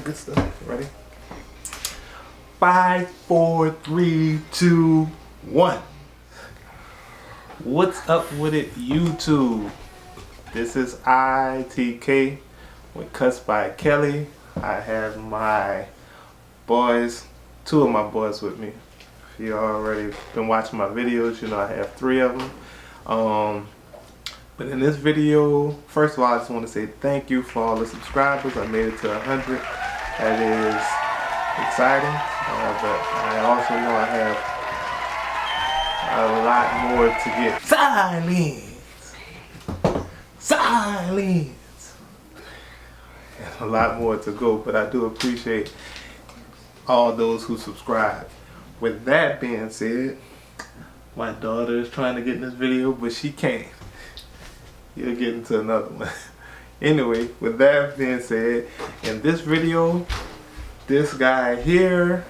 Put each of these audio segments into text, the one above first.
good stuff. Ready? 5, 4, 3, 2, 1. What's up with it, YouTube? This is ITK with Cuts by Kelly. I have my boys, 2 of my boys with me. If you already been watching my videos, you know I have 3 of them. But in this video, first of all, I just want to say thank you for all the subscribers. I made it to 100. That is exciting. But I also know I have a lot more to get. Silence! And a lot more to go, but I do appreciate all those who subscribe. With that being said, my daughter is trying to get in this video, but she can't. You'll get into another one. Anyway, with that being said, in this video, this guy here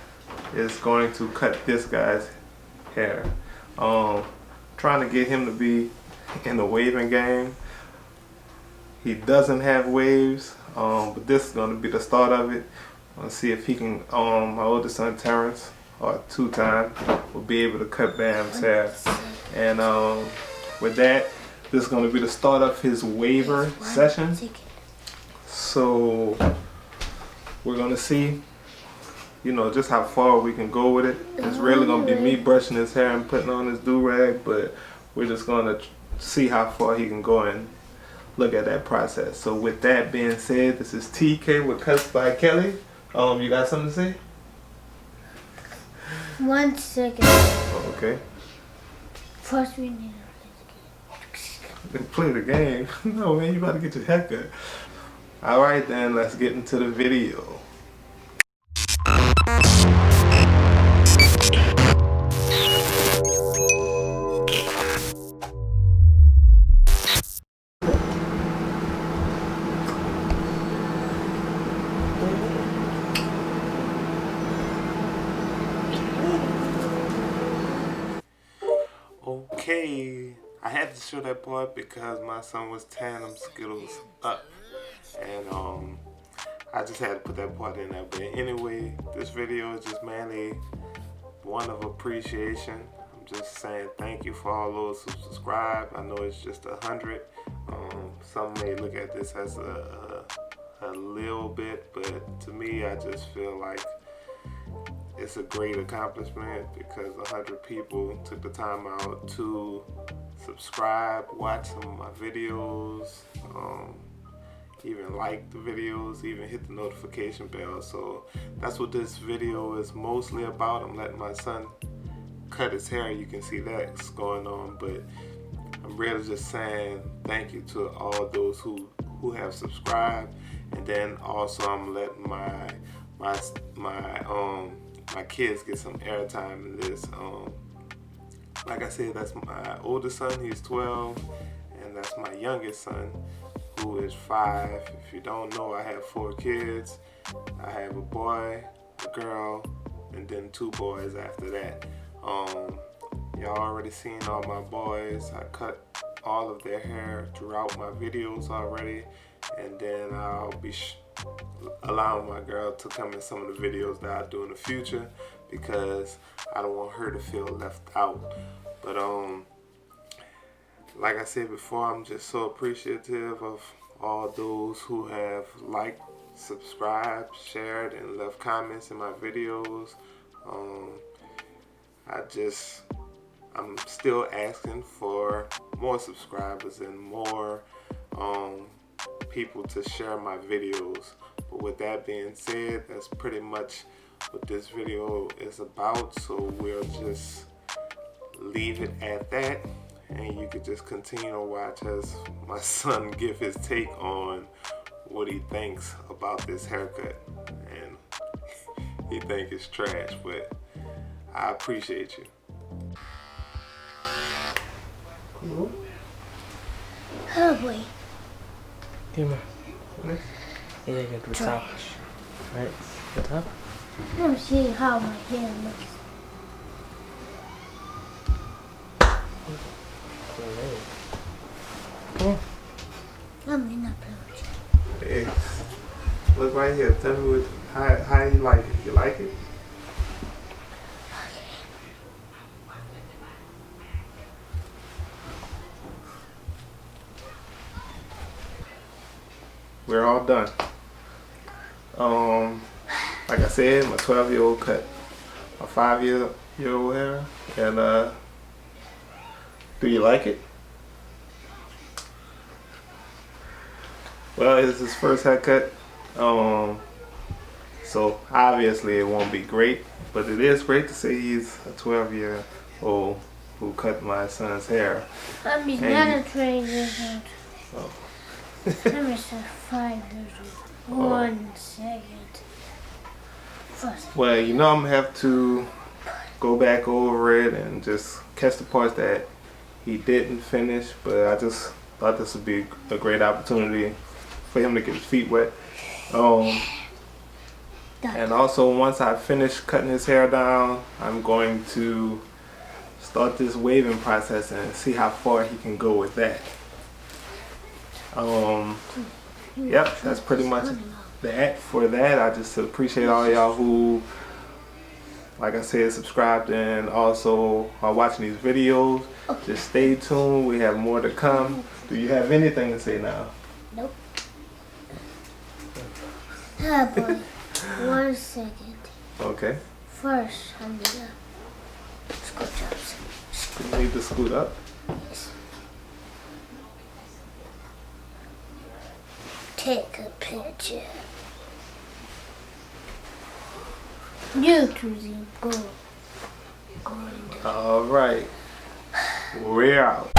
is going to cut this guy's hair. Trying to get him to be in the waving game. He doesn't have waves, but this is going to be the start of it. Let's see if he can, my oldest son Terrence, or 2-time, will be able to cut Bam's hair. And with that, this is going to be the start of his waiver session. So we're going to see, you know, just how far we can go with it. It's really going to be me brushing his hair and putting on his do-rag, but we're just going to see how far he can go and look at that process. So with that being said, this is TK with Cuts by Kelly. You got something to say? 1 second. Oh, okay. First we need to play the game. No, man, you about to get your haircut. Alright then, let's get into the video. Okay, I had to show that part because my son was tearing them Skittles up, and I just had to put that part in there. But anyway, this video is just mainly one of appreciation. I'm just saying thank you for all those who subscribe. I know it's just 100. Some may look at this as a little bit, but to me, I just feel like it's a great accomplishment because 100 people took the time out to subscribe, watch some of my videos, even like the videos, even hit the notification bell. So that's what this video is mostly about. I'm letting my son cut his hair. You can see that's going on, but I'm really just saying thank you to all those who have subscribed. And then also I'm letting my kids get some airtime in this. Like I said, that's my oldest son, he's 12, and that's my youngest son, who is 5. If you don't know, I have 4 kids. I have a boy, a girl, and then 2 boys after that. Y'all already seen all my boys. I cut all of their hair throughout my videos already, and then I'll be allowing my girl to come in some of the videos that I do in the future because I don't want her to feel left out. But like I said before, I'm just so appreciative of all those who have liked, subscribed, shared, and left comments in my videos. I'm still asking for more subscribers and more people to share my videos. But with that being said, that's pretty much what this video is about. So we'll just leave it at that, and you could just continue to watch as my son give his take on what he thinks about this haircut. And he think it's trash, but I appreciate you. Cool. Oh boy. Give me. Yeah, get the top. Right? The top? Let me see how my hair looks. Hey, look right here. Tell me How you like it? You like it? We're all done. Like I said, my 12-year-old cut my 5-year-old hair, and do you like it? Well, it's his first haircut, so obviously it won't be great, but it is great to see he's a 12-year-old who cut my son's hair. I'm And not a 12 years old. Oh. I'm just 5 years old. Oh. 1 second. First. Well, you know I'm gonna have to go back over it and just catch the parts that he didn't finish, but I just thought this would be a great opportunity for him to get his feet wet. And also, once I finish cutting his hair down, I'm going to start this waving process and see how far he can go with that. Yep, that's pretty much that for that. I just appreciate all y'all who, like I said, subscribed and also are watching these videos. Just stay tuned. We have more to come. Do you have anything to say now? Nope. Ah, boy. 1 second. Okay. First, I need to scratch up. You need to scoot up. Yes. Take a picture. You choosing go. All right. We're out.